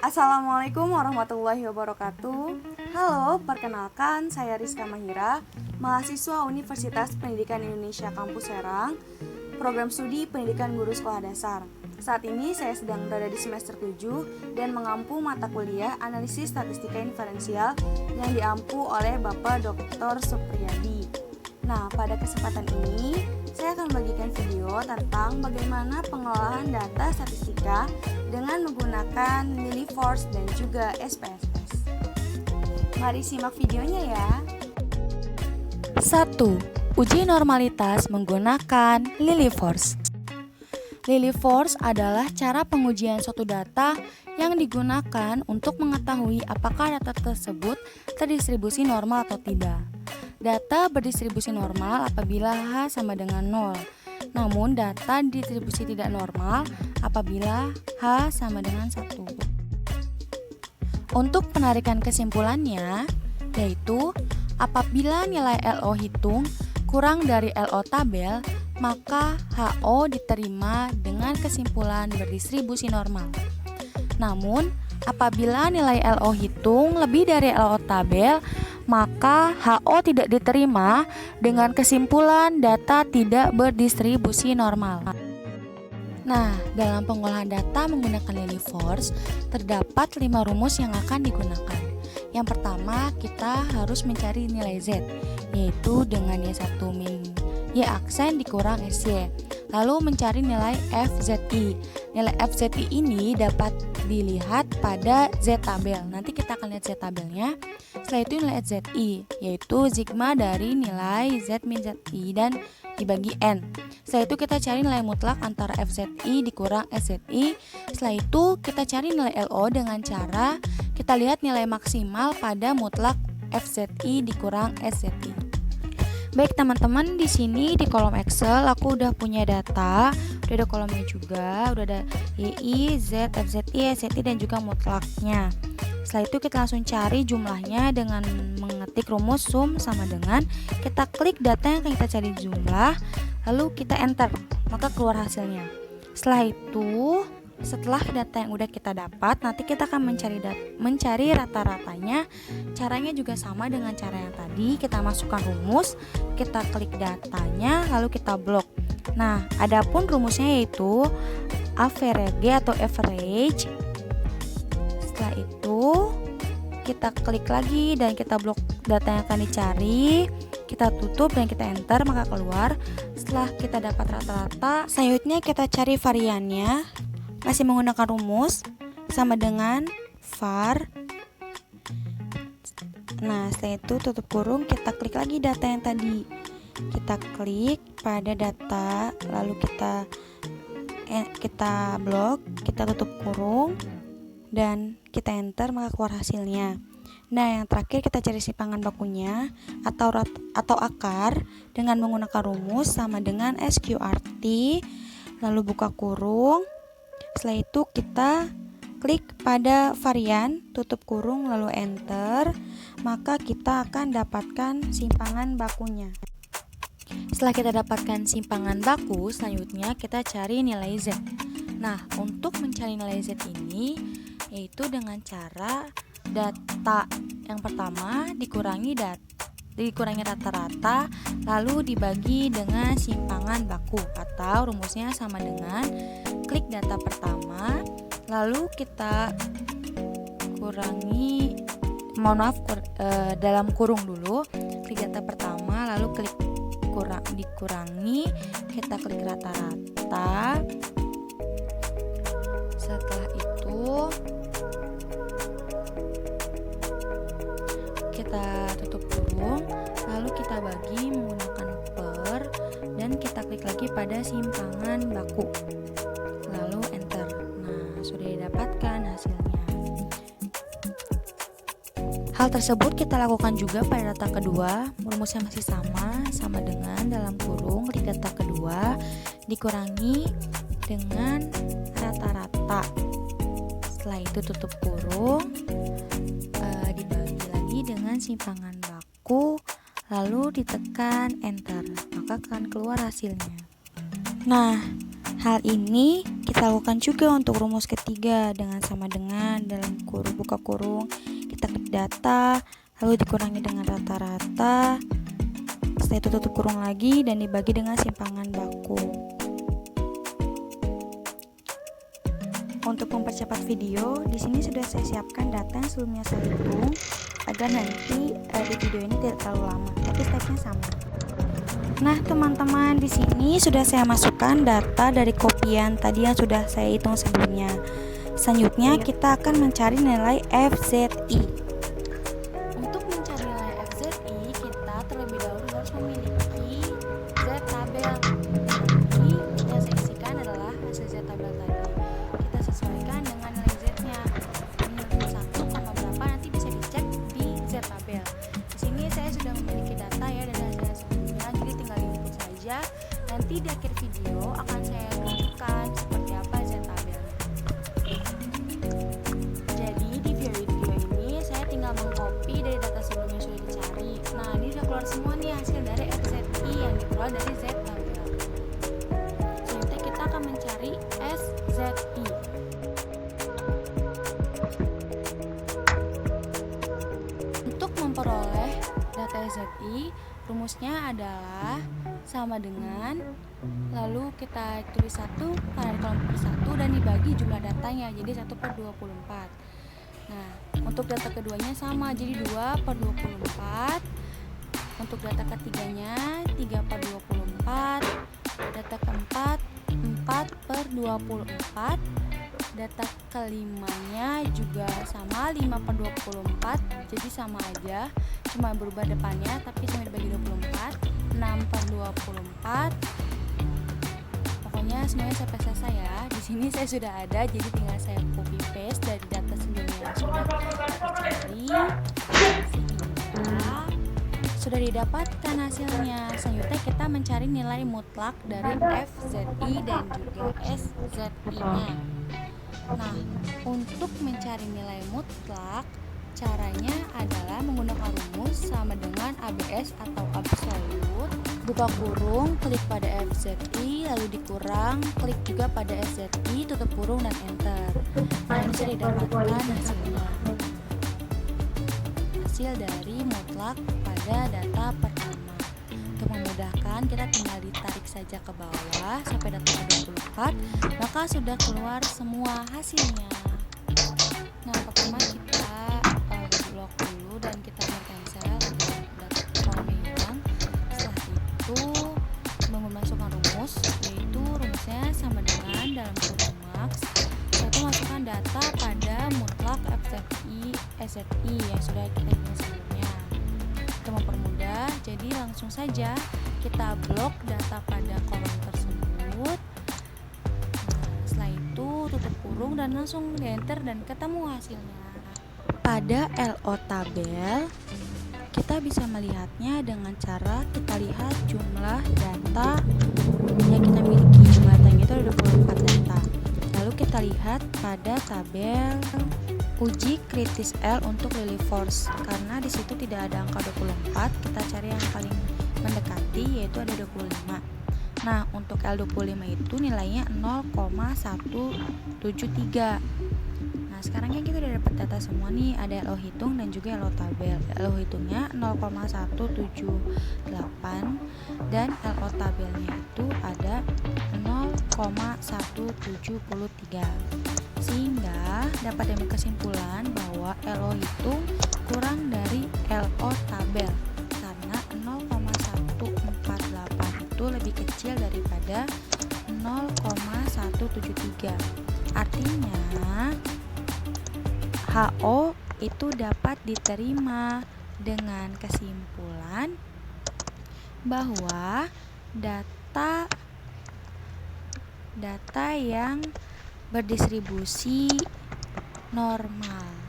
Assalamualaikum warahmatullahi wabarakatuh. Halo, perkenalkan saya Rizka Mahira, mahasiswa Universitas Pendidikan Indonesia Kampus Serang, program studi Pendidikan Guru Sekolah Dasar. Saat ini saya sedang berada di semester 7 dan mengampu mata kuliah Analisis Statistika Inferensial yang diampu oleh Bapak Dr. Supriyadi. Nah, pada kesempatan ini saya akan membagikan video tentang bagaimana pengelolaan data statistika dengan menggunakan Lillyforce dan juga SPSS. Mari simak videonya ya. 1. Uji normalitas menggunakan Lillyforce. Lillyforce adalah cara pengujian suatu data yang digunakan untuk mengetahui apakah data tersebut terdistribusi normal atau tidak. Data berdistribusi normal apabila H sama dengan 0. Namun data distribusi tidak normal apabila H sama dengan 1. Untuk penarikan kesimpulannya, yaitu apabila nilai LO hitung kurang dari LO tabel, maka HO diterima dengan kesimpulan berdistribusi normal. Namun, apabila nilai LO hitung lebih dari LO tabel, maka HO tidak diterima dengan kesimpulan data tidak berdistribusi normal. Nah, dalam pengolahan data menggunakan Lillyforce, terdapat 5 rumus yang akan digunakan. Yang pertama, kita harus mencari nilai Z, yaitu dengan Y1 min Y aksen dikurang SY. Lalu mencari nilai FZI. Nilai FZI ini dapat dilihat pada Z tabel. Nanti kita akan lihat Z tabelnya. Setelah itu nilai ZI, yaitu sigma dari nilai Z min ZI dan dibagi N. Setelah itu kita cari nilai mutlak antara FZI dikurang SZI. Setelah itu kita cari nilai LO dengan cara kita lihat nilai maksimal pada mutlak FZI dikurang SZI. Baik teman-teman, di sini di kolom Excel aku udah punya data, udah ada kolomnya juga, udah ada YI, Z, FZI, SZI dan juga mutlaknya. Setelah itu kita langsung cari jumlahnya dengan mengetik rumus sum sama dengan kita klik data yang akan kita cari jumlah, lalu kita enter, maka keluar hasilnya. Setelah itu, setelah data yang udah kita dapat, nanti kita akan mencari rata-ratanya. Caranya juga sama dengan cara yang tadi, kita masukkan rumus, kita klik datanya, lalu kita blok. Nah, adapun rumusnya yaitu average. Setelah itu, kita klik lagi dan kita blok data yang akan dicari, kita tutup dan kita enter, maka keluar. Setelah kita dapat rata-rata, selanjutnya kita cari variannya. Masih menggunakan rumus sama dengan var. Nah, setelah itu tutup kurung, kita klik lagi data yang tadi. Kita klik pada data, lalu kita blok, kita tutup kurung dan kita enter, maka keluar hasilnya. Nah, yang terakhir kita cari simpangan bakunya atau akar dengan menggunakan rumus sama dengan SQRT, lalu buka kurung. Setelah itu kita klik pada varian, tutup kurung lalu enter, maka kita akan dapatkan simpangan bakunya. Setelah kita dapatkan simpangan baku, selanjutnya kita cari nilai Z. Nah, untuk mencari nilai Z ini yaitu dengan cara data yang pertama dikurangi rata-rata lalu dibagi dengan simpangan baku, atau rumusnya sama dengan klik data pertama lalu kita kurangi dalam kurung dulu, klik data pertama lalu klik dikurangi, kita klik rata-rata. Setelah itu kita tutup kurung, lalu kita bagi menggunakan per dan kita klik lagi pada simpangan baku, lalu enter. Nah, sudah didapatkan hasilnya. Hal tersebut kita lakukan juga pada data kedua. Rumusnya masih sama dengan dalam kurung klik data kedua dikurangi dengan rata-rata. Setelah itu tutup kurung, dibagi lagi dengan simpangan baku, lalu ditekan enter, maka akan keluar hasilnya. Nah, Hal ini kita lakukan juga untuk rumus ketiga dengan sama dengan dalam kurung buka kurung kita ketik data lalu dikurangi dengan rata-rata, setelah itu tutup kurung lagi dan dibagi dengan simpangan baku. Untuk mempercepat video, di sini sudah saya siapkan data yang sebelumnya saya hitung agar nanti di video ini tidak terlalu lama, tapi stepnya sama. Nah, teman-teman, di sini sudah saya masukkan data dari kopian tadi yang sudah saya hitung sebelumnya. Selanjutnya kita akan mencari nilai FZI. Untuk mencari nilai FZI, kita terlebih dahulu harus memiliki Z tabel. Jadi, yang saya isikan adalah hasil Z tabel tadi. Kita sesuaikan dengan nilai Z-nya. Ini 1, berapa nanti bisa dicek di Z tabel. Di sini saya sudah memiliki data ya dari hasil sebelumnya, jadi tinggal diinput saja. Nanti di akhir video akan saya tunjukkan seperti apa Z tabelnya. Jadi di video ini saya tinggal mengcopy dari data sebelumnya sudah dicari. Nah, ini sudah keluar semua nih hasil dari FZI yang dikeluar dari Z tabel. Selanjutnya kita akan mencari SZI. Untuk memperoleh data SZI, rumusnya adalah sama dengan, lalu kita tulis 1 karena di kolom per 1 dan dibagi jumlah datanya, jadi 1/24. Nah, untuk data keduanya sama, jadi 2/24. Untuk data ketiganya 3/24. Data keempat 4/24. Data kelimanya juga sama 5/24, jadi sama aja, cuma berubah depannya tapi sama dibagi 24. 6/24. Pokoknya semuanya saya selesai ya. Di sini saya sudah ada, jadi tinggal saya copy paste dari data sebelumnya yang sudah dicari. Sehingga sudah didapatkan hasilnya. Selanjutnya kita mencari nilai mutlak dari FZI dan juga SZI-nya. Nah, untuk mencari nilai mutlak, caranya adalah menggunakan rumus sama dengan ABS atau absolut. Buka kurung, klik pada FZI, lalu dikurang, klik juga pada SZI, tutup kurung dan enter. Nah, ini sudah didapatkan hasilnya. Hasil dari mutlak pada data pertama. Untuk memudahkan, kita tinggal ditarik saja ke bawah sampai data 24, maka sudah keluar semua hasilnya. Nah, pertama kita blok dulu dan kita cancel data kolomnya hilang. Setelah itu memasukkan rumus, yaitu rumusnya sama dengan dalam kurung max. Setelah itu masukkan data pada mutlak FZI SZI yang sudah kita hitung sebelumnya. Untuk mempermudah, jadi langsung saja kita blok data pada kolom tersebut. Nah, setelah itu tutup kurung dan langsung di enter dan ketemu hasilnya. Pada LO tabel, kita bisa melihatnya dengan cara kita lihat jumlah data yang kita miliki. Jumlah datanya itu ada 24 data. Lalu kita lihat pada tabel uji kritis L untuk Lily Force. Karena di situ tidak ada angka 24, kita cari yang paling mendekati yaitu ada 25. Nah, untuk L25 itu nilainya 0,173. Nah, sekarang kan kita udah dapat data semua nih, ada LO hitung dan juga LO tabel. LO hitungnya 0,178 dan LO tabelnya itu ada 0,173. Sehingga dapat diambil kesimpulan bahwa LO hitung kurang dari LO tabel karena 0,148 itu lebih kecil daripada 0,173. Artinya HO itu dapat diterima dengan kesimpulan bahwa data yang berdistribusi normal.